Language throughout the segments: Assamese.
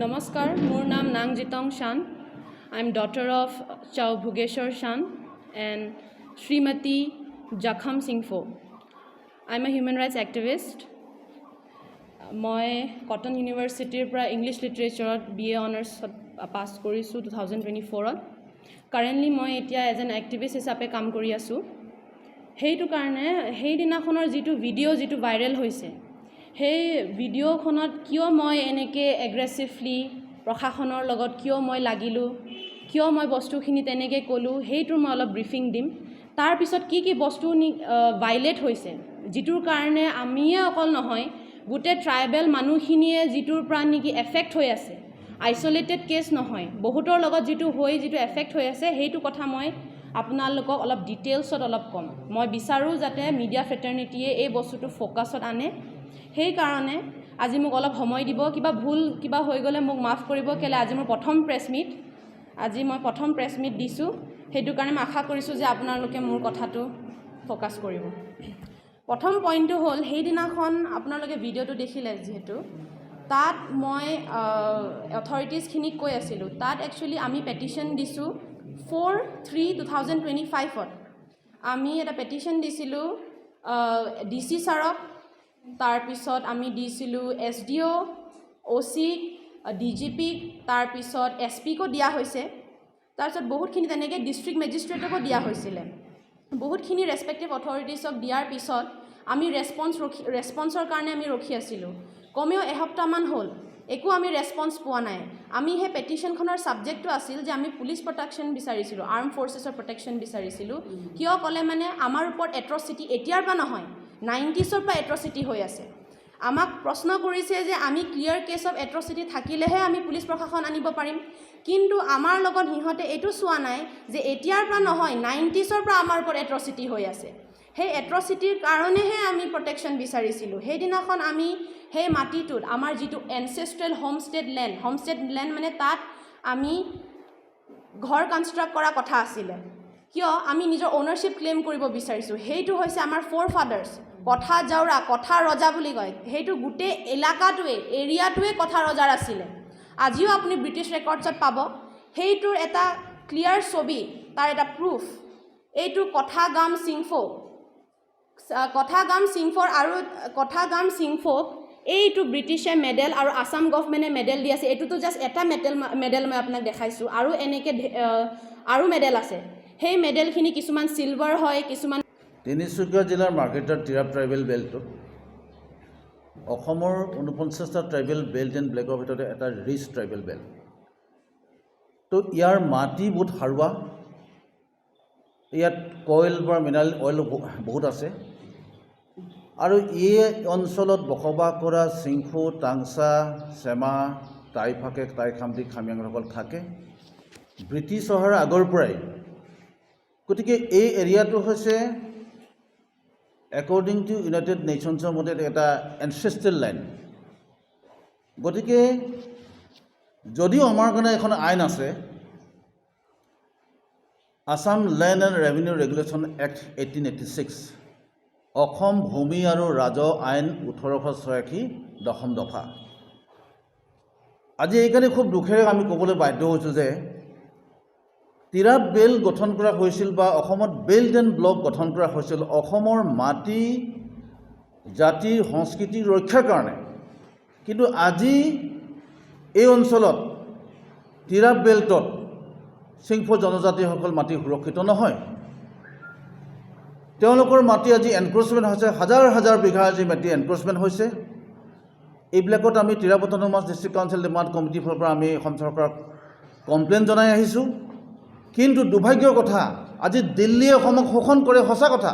Namaskar, মোৰ নাম নাংজিতং শান. I am daughter of Chao Bhugeshwar Shan and Srimati Jakham Singpho. I am a human rights activist. মই কটন ইউনিভাৰ্চিটিৰ পৰা ইংলিছ লিটাৰেচাৰত BA অনাৰ্ছ পাছ কৰিছোঁ 2024ত. কাৰেণ্টলি মই এতিয়া এজ এন এক্টিভিষ্ট হিচাপে কাম কৰি আছোঁ. সেইটো কাৰণে সেইদিনাখনৰ যিটো ভিডিঅ' যিটো ভাইৰেল হৈছে, সেই ভিডিঅ'খনত কিয় মই এনেকৈ এগ্ৰেছিভলি প্ৰশাসনৰ লগত কিয় মই লাগিলোঁ, কিয় মই বস্তুখিনি তেনেকৈ ক'লোঁ, সেইটোৰ মই অলপ ব্ৰিফিং দিম. তাৰপিছত কি বস্তু ভাইলেট হৈছে, যিটোৰ কাৰণে আমিয়ে অকল নহয়, গোটেই ট্ৰাইবেল মানুহখিনিয়ে যিটোৰ পৰা নেকি এফেক্ট হৈ আছে, আইচলেটেড কেছ নহয়, বহুতৰ লগত যিটো এফেক্ট হৈ আছে, সেইটো কথা মই আপোনালোকক অলপ ডিটেইলছত অলপ ক'ম. মই বিচাৰোঁ যাতে মিডিয়া ফ্ৰেটাৰ্নিটিয়ে এই বস্তুটো ফ'কাছত আনে. সেইকাৰণে আজি মোক অলপ সময় দিব. ভুল হৈ গ'লে মোক মাফ কৰিব, কেলৈ আজি মোৰ প্ৰথম প্ৰেছ মিট দিছোঁ. সেইটো কাৰণে মই আশা কৰিছোঁ যে আপোনালোকে মোৰ কথাটো ফ'কাছ কৰিব. প্ৰথম পইণ্টটো হ'ল, সেইদিনাখন আপোনালোকে ভিডিঅ'টো দেখিলে যিহেতু, তাত মই অথৰিটিজখিনিক কৈ আছিলোঁ, তাত একচুৱেলি আমি পেটিশ্যন দিছোঁ 4/3/2025ত. আমি এটা পেটিশ্যন দিছিলোঁ DC ছাৰক, তাৰপিছত আমি দিছিলোঁ SDO, OC, DGPক, তাৰপিছত SPকো দিয়া হৈছে. তাৰপিছত বহুতখিনি তেনেকৈ ডিষ্ট্ৰিক্ট মেজিষ্ট্ৰেটকো দিয়া হৈছিলে. বহুতখিনি ৰেছপেক্টিভ অথৰিটিছক দিয়াৰ পিছত আমি ৰেছপন্সৰ কাৰণে আমি ৰখি আছিলোঁ. কমেও এসপ্তাহমান হ'ল, একো আমি ৰেছপন্স পোৱা নাই. আমি সেই পেটিশ্যনখনৰ ছাবজেক্টটো আছিল যে আমি পুলিচ প্ৰটেকশ্যন বিচাৰিছিলোঁ, আৰ্ম ফ'ৰ্চেছৰ প্ৰটেকশ্যন বিচাৰিছিলোঁ. কিয় ক'লে মানে আমাৰ ওপৰত এট্ৰচিটি এতিয়াৰ পৰা নহয়, 90sৰ পৰা এট্ৰচিটি হৈ আছে. আমাক প্ৰশ্ন কৰিছে যে আমি ক্লিয়াৰ কেছ অফ এট্ৰচিটি থাকিলেহে আমি পুলিচ প্ৰশাসন আনিব পাৰিম. কিন্তু আমাৰ লগত সিহঁতে এইটো চোৱা নাই যে এতিয়াৰ পৰা নহয়, 90sৰ পৰা আমাৰ ওপৰত এট্ৰচিটি হৈ আছে. সেই এট্ৰচিটিৰ কাৰণেহে আমি প্ৰটেকশ্যন বিচাৰিছিলোঁ. সেইদিনাখন আমি সেই মাটিটোত আমাৰ যিটো এনচেষ্ট্ৰেল হোমষ্টেড লেণ্ড মানে তাত আমি ঘৰ কনষ্ট্ৰাক্ট কৰা কথা আছিলে. কিয় আমি নিজৰ অ'নাৰশ্বিপ ক্লেইম কৰিব বিচাৰিছোঁ. সেইটো হৈছে আমাৰ ফ'ৰ ফাদাৰ্ছ, কথা জাউৰা, কথা ৰজা বুলি কয়. সেইটো গোটেই এৰিয়াটোৱে কথা ৰজাৰ আছিলে. আজিও আপুনি ব্ৰিটিছ ৰেকৰ্ডছত পাব. সেইটোৰ এটা ক্লিয়াৰ ছবি, তাৰ এটা প্ৰুফ. এইটো কথাগাম সিংফ'ক এইটো ব্ৰিটিছে মেডেল আৰু আছাম গভৰ্ণমেণ্টে মেডেল দি আছে. এইটোতো জাষ্ট এটা মেডেল মই আপোনাক দেখাইছোঁ. আৰু এনেকৈ আৰু মেডেল আছে. সেই মেডেলখিনি কিছুমান চিলভাৰ হয়, কিছুমান তিনিচুকীয়া জিলাৰ মাৰ্কেটৰ তিৰাপ ট্ৰাইবেল বেল্টত অসমৰ 49টা ট্ৰাইবেল বেল্ট এণ্ড ব্লেকৰ ভিতৰতে এটা ৰিচ ট্ৰাইবেল বেল্ট. তো ইয়াৰ মাটি বহুত সাৰুৱা, ইয়াত কইল বা মিনাৰেল অইল বহুত আছে. আৰু এই অঞ্চলত বসবাস কৰা চিংফু, টাংচা, চেমা, টাইফাকে, টাইখামতি, খামিয়াংসকল থাকে ব্ৰিটিছ অহাৰ আগৰ পৰাই. গতিকে এই এৰিয়াটো হৈছে একৰ্ডিং টু ইউনাইটেড নেশ্যনছৰ মতে এটা এনচেষ্ট্ৰেল লাইন. গতিকে যদিও আমাৰ কাৰণে এখন আইন আছে, Assam land and revenue regulation act 1886, Assam ভূমি আৰু ৰাজহ আইন 1886 দশম দফা. আজি এইকাৰণে খুব দুখেৰে আমি ক'বলৈ বাধ্য হৈছোঁ যে তিৰাপ বেল্ট গঠন কৰা হৈছিল বা অসমত বেল্ট এণ্ড ব্লক গঠন কৰা হৈছিল অসমৰ মাটি জাতিৰ সংস্কৃতি ৰক্ষাৰ কাৰণে. কিন্তু আজি এই অঞ্চলত তিৰাপ বেল্টত চিংফো জনজাতিসকল মাটি সুৰক্ষিত নহয়. তেওঁলোকৰ মাটি আজি এনক্ৰচমেণ্ট হৈছে, হাজাৰ বিঘা আজি মাটি এনক্ৰচমেণ্ট হৈছে. এইবিলাকত আমি Tirap autonomous district council demand কমিটিৰ ফালৰ পৰা আমি অসম চৰকাৰক কমপ্লেইন জনাই আহিছোঁ. কিন্তু দুৰ্ভাগ্যৰ কথা, আজি দিল্লীয়ে অসমক শোষণ কৰে, সঁচা কথা.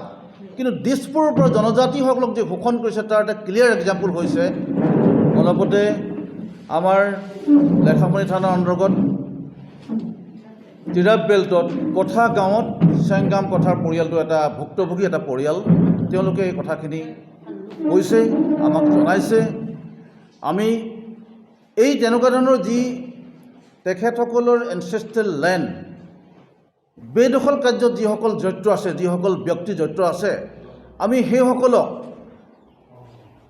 কিন্তু দিছপুৰৰ পৰা জনজাতিসকলক যে শোষণ কৰিছে তাৰ এটা ক্লিয়াৰ এক্সাম্পল হৈছে অলপতে আমাৰ লেখামণি থানাৰ অন্তৰ্গত তিৰাপ বেল্টত কথা গাঁৱত চেংগাম কথাৰ পৰিয়ালটো এটা ভুক্তভোগী এটা পৰিয়াল. তেওঁলোকে এই কথাখিনি কৈছে, আমাক জনাইছে. আমি এই তেনেকুৱা ধৰণৰ যি তেখেতসকলৰ এনচেষ্ট্ৰেল লেণ্ড বেদখল কাৰ্যত যিসকল জড়িত আছে, যিসকল ব্যক্তি জড়িত আছে, আমি সেইসকলক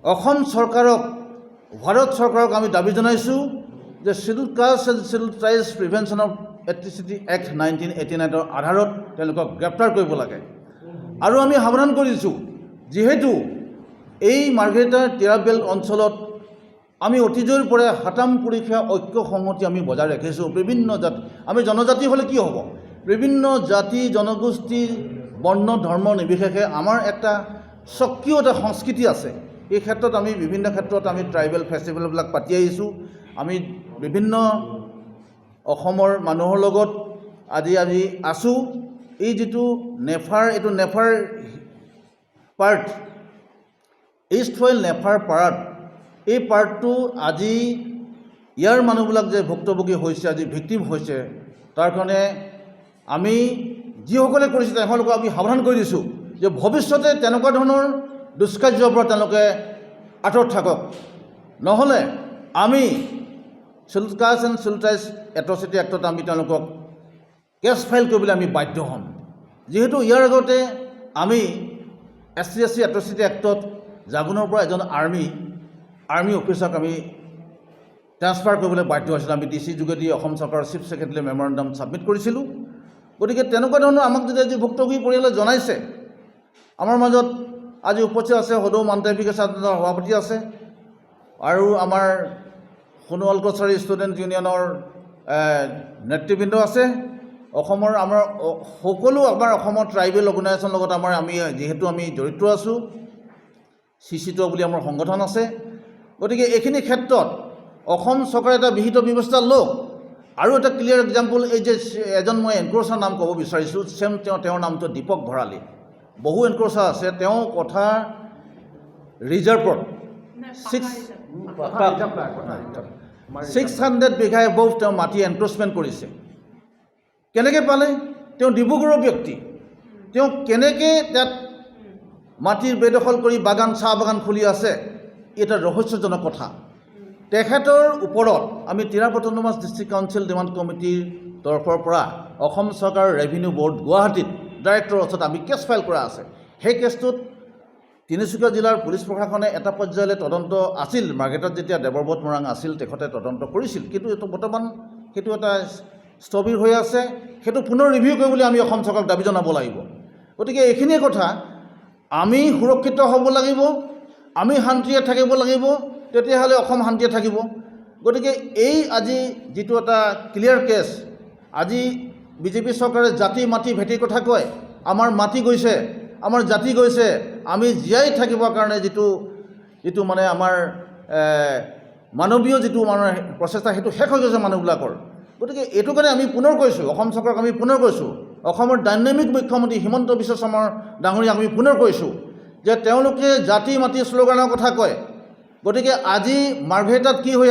অসম চৰকাৰক, ভাৰত চৰকাৰক আমি দাবী জনাইছোঁ যে schedule caste and schedule tribes prevention of atrocity act 1989ৰ আধাৰত তেওঁলোকক গ্ৰেপ্তাৰ কৰিব লাগে। আৰু আমি সাৱধান কৰিছোঁ, যিহেতু এই মাৰ্ঘেৰিটা টিয়াৰবেল অঞ্চলত আমি অতীজৰ পৰা হাতামপুৰীয়া ঐক্য সংহতি আমি বজাই ৰাখিছোঁ। বিভিন্ন জাতি, আমি জনজাতি হ'লে কি হ'ব, বিভিন্ন জাতি জনগোষ্ঠী বৰ্ণ ধৰ্ম নিৰ্বিশেষে আমাৰ এটা স্বকীয় এটা সংস্কৃতি আছে। এই ক্ষেত্ৰত আমি বিভিন্ন ক্ষেত্ৰত আমি ট্ৰাইবেল ফেষ্টিভেলবিলাক পাতি আহিছোঁ। আমি বিভিন্ন অসমৰ মানুহৰ লগত আজি আছোঁ। এই যিটো নেফাৰ, এইটো নেফাৰ পাৰ্ট, ইষ্ট ফইল নেফাৰ পাৰ্ট, এই পাৰ্টটো আজি ইয়াৰ মানুহবিলাক যে ভুক্তভোগী হৈছে, আজি ভিক্টিম হৈছে, তাৰ কাৰণে আমি যিসকলে কৰিছে তেওঁলোকক আমি সাৱধান কৰি দিছোঁ যে ভৱিষ্যতে তেনেকুৱা ধৰণৰ দুষ্কাৰ্যৰ পৰা তেওঁলোকে আঁতৰত থাকক, নহ'লে আমি schedule caste and schedule tribes atrocity এক্টত আমি তেওঁলোকক কেছ ফাইল কৰিবলৈ আমি বাধ্য হ'ম। যিহেতু ইয়াৰ আগতে আমি SC এট্ৰচিটি এক্টত জাগুনৰ পৰা এজন আৰ্মি অফিচাৰক আমি ট্ৰান্সফাৰ কৰিবলৈ বাধ্য হৈছিলোঁ। আমি DC যোগেদি অসম চৰকাৰৰ চিফ ছেক্ৰেটাৰীলৈ মেমৰেণ্ডাম ছাবমিট কৰিছিলোঁ। গতিকে তেনেকুৱা ধৰণৰ আমাক যদি আজি ভুক্তভোগী পৰিয়ালে জনাইছে, আমাৰ মাজত আজি উপস্থিত আছে সদৌ মানতান্ত্ৰিক স্বাধীনতাৰ সভাপতি আছে, আৰু আমাৰ সোণোৱাল কছাৰী ষ্টুডেণ্ট ইউনিয়নৰ নেতৃবৃন্দ আছে, অসমৰ আমাৰ সকলো আমাৰ অসমৰ ট্ৰাইবেল অৰ্গেনাইজেশ্যনৰ লগত আমি যিহেতু আমি জড়িত আছোঁ, CCT বুলি আমাৰ সংগঠন আছে। গতিকে এইখিনি ক্ষেত্ৰত অসম চৰকাৰে এটা বিহিত ব্যৱস্থা লওক। আৰু এটা ক্লিয়াৰ এক্সাম্পল, এই যে এজন মই এনক্ৰ'চাৰ নাম ক'ব বিচাৰিছোঁ, তেওঁৰ নামটো দীপক ভৰালী। বহু এনক্ৰ'চাৰ আছে, তেওঁ কথা ৰিজাৰ্ভত 600 বিঘা এবভ তেওঁ মাটি এনক্ৰ'চমেণ্ট কৰিছে। কেনেকৈ পালে? তেওঁ ডিব্ৰুগড়ৰ ব্যক্তি, তেওঁ কেনেকৈ তাত মাটিৰ বেদখল কৰি চাহ বাগান খুলি আছে, এটা ৰহস্যজনক কথা। তেখেতৰ ওপৰত আমি Tirap autonomous district council demand কমিটিৰ তৰফৰ পৰা অসম চৰকাৰৰ ৰেভিনিউ বৰ্ড গুৱাহাটীত ডাইৰেক্টৰৰ ওচৰত আমি কেছ ফাইল কৰা আছে। সেই কেছটোত তিনিচুকীয়া জিলাৰ পুলিচ প্ৰশাসনে এটা পৰ্যায়লৈ তদন্ত আছিল। মাৰ্ঘেৰিটাত যেতিয়া দেৱব্ৰত মৰাং আছিল, তেখেতে তদন্ত কৰিছিল, কিন্তু এইটো বৰ্তমান সেইটো এটা স্থবিৰ হৈ আছে। সেইটো পুনৰ ৰিভিউ কৰিবলৈ আমি অসম চৰকাৰক দাবী জনাব লাগিব। গতিকে এইখিনিয়ে কথা, আমি সুৰক্ষিত হ'ব লাগিব, আমি শান্তিৰে থাকিব লাগিব, তেতিয়াহ'লে অসম শান্তিৰে থাকিব। গতিকে এই আজি যিটো এটা ক্লিয়াৰ কেছ, আজি বিজেপি চৰকাৰে জাতি মাটি ভেটিৰ কথা কয়, আমাৰ মাটি গৈছে, আমাৰ জাতি গৈছে, আমি জীয়াই থাকিবৰ কাৰণে যিটো মানে আমাৰ মানৱীয় যিটো মানে প্ৰচেষ্টা, সেইটো শেষ হৈ গৈছে মানুহবিলাকৰ। গতিকে এইটো কাৰণে আমি পুনৰ কৈছোঁ, অসম চৰকাৰক আমি পুনৰ কৈছোঁ, অসমৰ ডাইনামিক মুখ্যমন্ত্ৰী হিমন্ত বিশ্ব শৰ্মা ডাঙৰীয়াক আমি পুনৰ কৈছোঁ যে তেওঁলোকে জাতি মাটি শ্লোগানৰ কথা কয়। গতিকে আজি মাৰ্ঘেৰিটাত কি হৈ আছে?